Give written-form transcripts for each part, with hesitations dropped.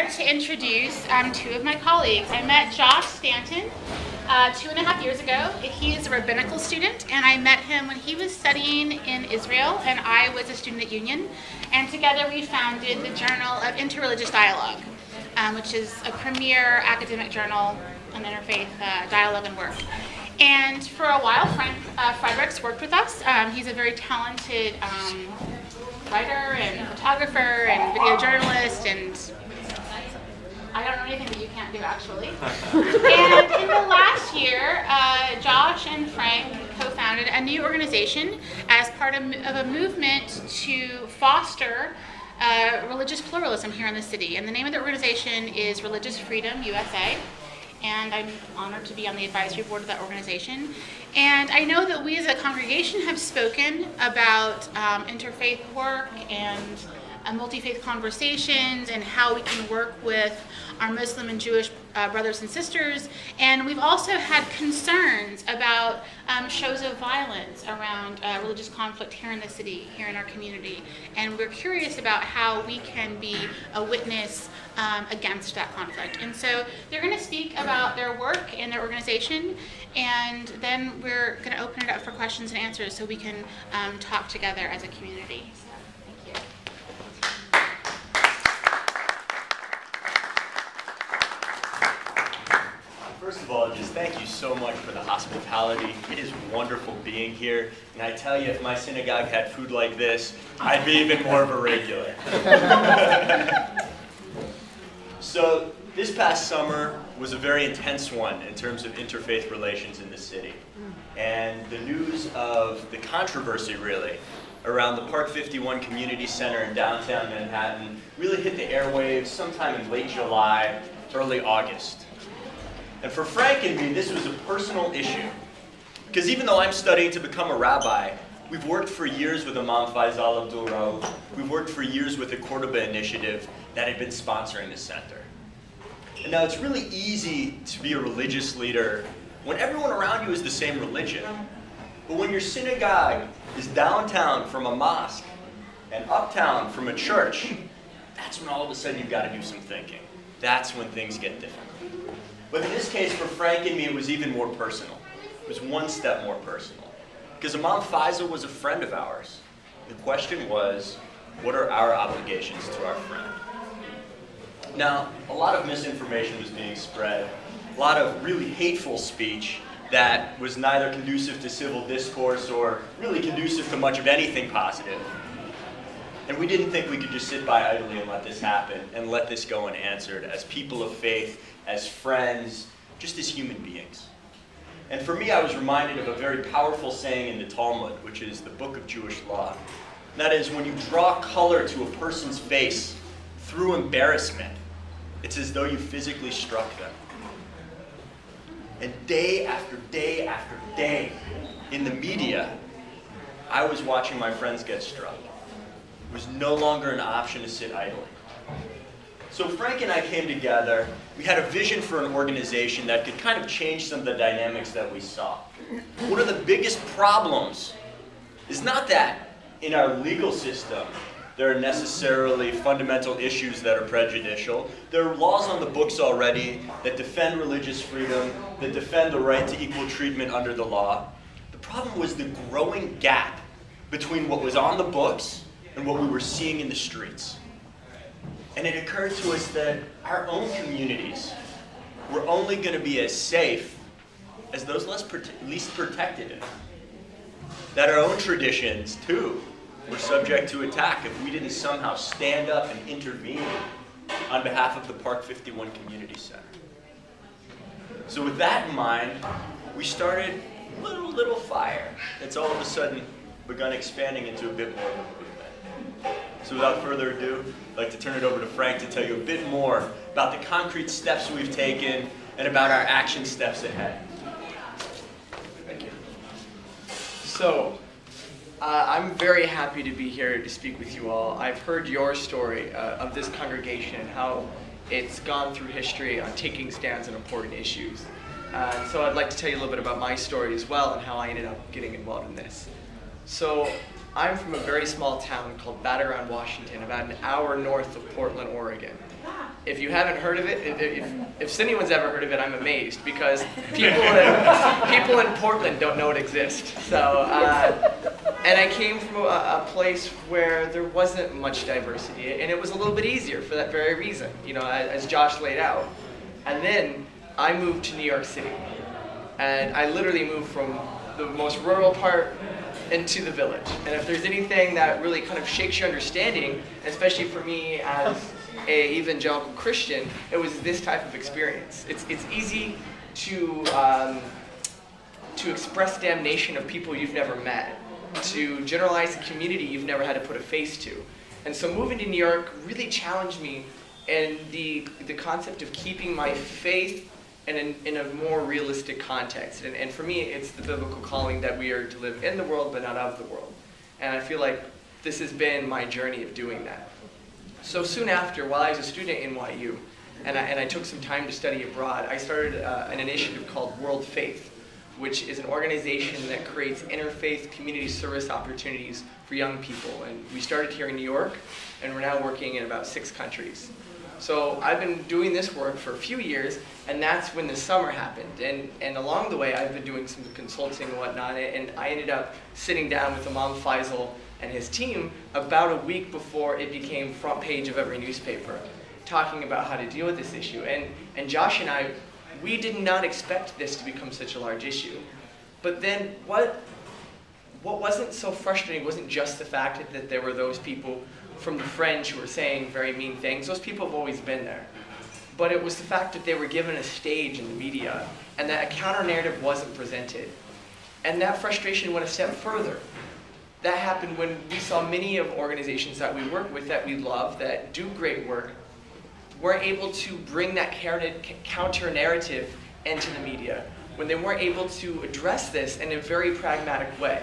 honored to introduce two of my colleagues. I met Josh Stanton 2.5 years ago. He is a rabbinical student, and I met him when he was studying in Israel, and I was a student at Union. And together we founded the Journal of Interreligious Dialogue, which is a premier academic journal on interfaith dialogue and work. And for a while, Frank Fredericks worked with us. He's a very talented writer and photographer and video journalist, and I don't know anything that you can't do, actually. And in the last year, Josh and Frank co-founded a new organization as part of a movement to foster religious pluralism here in the city. And the name of the organization is Religious Freedom USA. And I'm honored to be on the advisory board of that organization. And I know that we as a congregation have spoken about interfaith work and multi-faith conversations and how we can work with our Muslim and Jewish brothers and sisters. And we've also had concerns about shows of violence around religious conflict here in the city, here in our community. And we're curious about how we can be a witness against that conflict. And so they're going to speak about their work and their organization, and then we're going to open it up for questions and answers so we can talk together as a community. So, thank you. First of all, just thank you so much for the hospitality. It is wonderful being here. And I tell you, if my synagogue had food like this, I'd be even more of a regular. So this past summer was a very intense one in terms of interfaith relations in the city. And the news of the controversy, really, around the Park 51 Community Center in downtown Manhattan really hit the airwaves sometime in late July, early August. And for Frank and me, this was a personal issue. Because even though I'm studying to become a rabbi, we've worked for years with Imam Faisal Abdul Rauf. We've worked for years with the Cordoba Initiative that had been sponsoring the center. And now it's really easy to be a religious leader when everyone around you is the same religion. But when your synagogue is downtown from a mosque and uptown from a church, that's when all of a sudden you've got to do some thinking. That's when things get difficult. But in this case, for Frank and me, it was even more personal. It was one step more personal. Because Imam Faisal was a friend of ours. The question was, what are our obligations to our friend? Now, a lot of misinformation was being spread, a lot of really hateful speech that was neither conducive to civil discourse or really conducive to much of anything positive. And we didn't think we could just sit by idly and let this happen and let this go unanswered as people of faith, as friends, just as human beings. And for me, I was reminded of a very powerful saying in the Talmud, which is the book of Jewish law. And that is, when you draw color to a person's face through embarrassment, it's as though you physically struck them. And day after day after day in the media, I was watching my friends get struck. It was no longer an option to sit idly. So Frank and I came together. We had a vision for an organization that could kind of change some of the dynamics that we saw. One of the biggest problems is not that in our legal system there are necessarily fundamental issues that are prejudicial. There are laws on the books already that defend religious freedom, that defend the right to equal treatment under the law. The problem was the growing gap between what was on the books and what we were seeing in the streets. And it occurred to us that our own communities were only going to be as safe as those least protected in them. That our own traditions, too, were subject to attack if we didn't somehow stand up and intervene on behalf of the Park 51 Community Center. So with that in mind, we started a little fire that's all of a sudden begun expanding into a bit more of a movement. So without further ado, I'd like to turn it over to Frank to tell you a bit more about the concrete steps we've taken and about our action steps ahead. Thank you. So, I'm very happy to be here to speak with you all. I've heard your story of this congregation, how it's gone through history on taking stands on important issues. So I'd like to tell you a little bit about my story as well and how I ended up getting involved in this. So I'm from a very small town called Battleground, Washington, about an hour north of Portland, Oregon. If you haven't heard of it, if anyone's ever heard of it, I'm amazed, because people in Portland don't know it exists. So, and I came from a place where there wasn't much diversity, and it was a little bit easier for that very reason, you know, as Josh laid out. And then I moved to New York City, and I literally moved from the most rural part into the village. And if there's anything that really kind of shakes your understanding, especially for me as a evangelical Christian, it was this type of experience. It's easy to express damnation of people you've never met, to generalize a community you've never had to put a face to. And so moving to New York really challenged me in the concept of keeping my faith in a more realistic context. And for me, it's the biblical calling that we are to live in the world, but not of the world. And I feel like this has been my journey of doing that. So soon after, while I was a student at NYU, and I took some time to study abroad, I started an initiative called World Faith, which is an organization that creates interfaith community service opportunities for young people. And we started here in New York, and we're now working in about 6 countries. So I've been doing this work for a few years, and that's when the summer happened. And along the way, I've been doing some consulting and whatnot, and I ended up sitting down with Imam Faisal and his team about a week before it became front page of every newspaper, talking about how to deal with this issue. And Josh and I, we did not expect this to become such a large issue. But then what wasn't so frustrating wasn't just the fact that there were those people from the fringe who were saying very mean things. Those people have always been there. But it was the fact that they were given a stage in the media and that a counter-narrative wasn't presented. And that frustration went a step further. That happened when we saw many of organizations that we work with, that we love, that do great work, weren't able to bring that counter-narrative into the media, when they weren't able to address this in a very pragmatic way.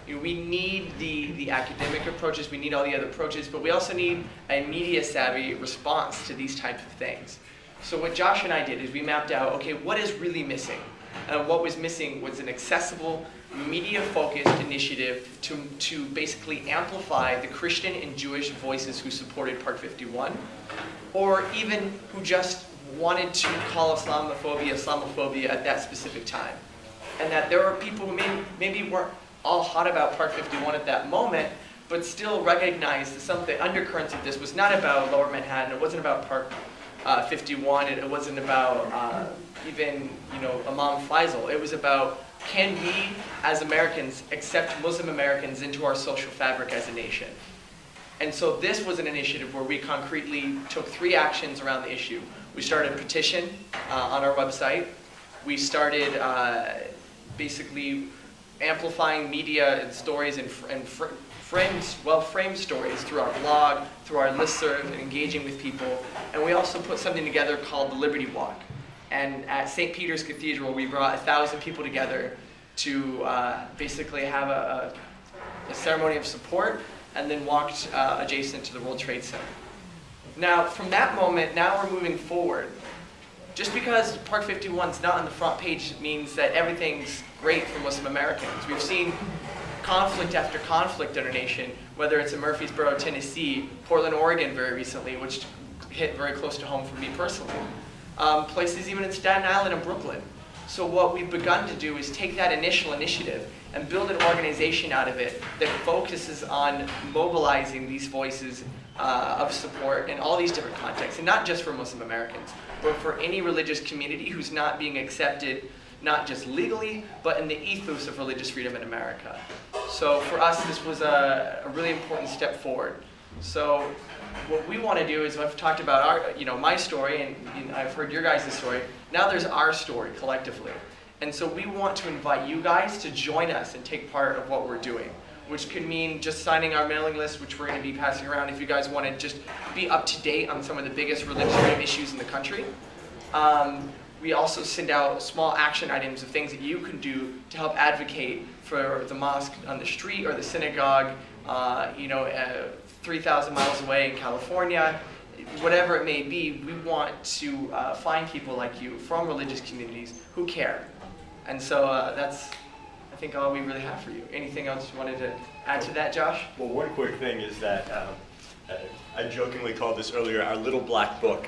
You know, we need the academic approaches, we need all the other approaches, but we also need a media-savvy response to these types of things. So what Josh and I did is we mapped out, okay, what is really missing? What was missing was an accessible, media-focused initiative to basically amplify the Christian and Jewish voices who supported Part 51, or even who just wanted to call Islamophobia at that specific time. And that there are people who maybe weren't all hot about Part 51 at that moment, but still recognized that some of the undercurrents of this was not about Lower Manhattan, it wasn't about Part 51, it wasn't about even, you know, Imam Faisal. It was about, can we as Americans accept Muslim Americans into our social fabric as a nation? And so this was an initiative where we concretely took 3 actions around the issue. We started a petition on our website. We started basically amplifying media and stories and well-framed stories through our blog, through our listserv, and engaging with people. And we also put something together called the Liberty Walk. And at St. Peter's Cathedral, we brought 1,000 people together to basically have a ceremony of support, and then walked adjacent to the World Trade Center. Now, from that moment, now we're moving forward. Just because Part 51 is not on the front page means that everything's great for Muslim Americans. We've seen conflict after conflict in our nation, whether it's in Murfreesboro, Tennessee, Portland, Oregon very recently, which hit very close to home for me personally. Places even in Staten Island and Brooklyn. So what we've begun to do is take that initial initiative and build an organization out of it that focuses on mobilizing these voices of support in all these different contexts, and not just for Muslim Americans, but for any religious community who's not being accepted, not just legally, but in the ethos of religious freedom in America. So for us, this was a really important step forward. So what we want to do is, I've talked about my story, and I've heard your guys' story. Now there's our story collectively. And so we want to invite you guys to join us and take part of what we're doing, which could mean just signing our mailing list, which we're going to be passing around if you guys want to just be up to date on some of the biggest religious freedom issues in the country. We also send out small action items of things that you can do to help advocate for the mosque on the street or the synagogue, 3,000 miles away in California. Whatever it may be, we want to find people like you from religious communities who care. And so that's, I think, all we really have for you. Anything else you wanted to add to that, Josh? Well, one quick thing is that I jokingly called this earlier our little black book.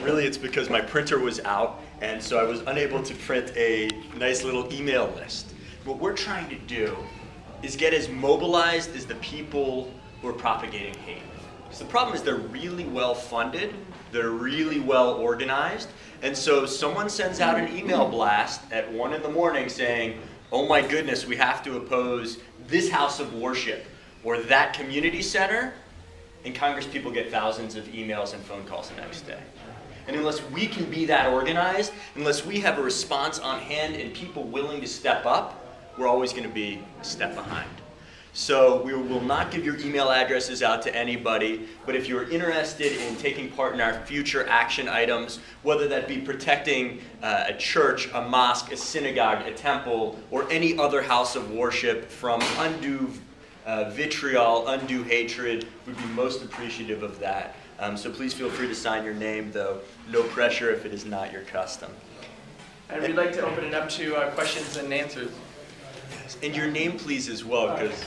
Really, it's because my printer was out, and so I was unable to print a nice little email list. What we're trying to do is get as mobilized as the people who are propagating hate. So the problem is they're really well funded, they're really well organized, and so someone sends out an email blast at 1 in the morning saying, oh my goodness, we have to oppose this house of worship or that community center, and Congress people get thousands of emails and phone calls the next day. And unless we can be that organized, unless we have a response on hand and people willing to step up, we're always going to be a step behind. So we will not give your email addresses out to anybody, but if you're interested in taking part in our future action items, whether that be protecting a church, a mosque, a synagogue, a temple, or any other house of worship from undue vitriol, undue hatred, we'd be most appreciative of that. So please feel free to sign your name, though no pressure if it is not your custom. And we'd like to open it up to questions and answers. And your name, please, as well, because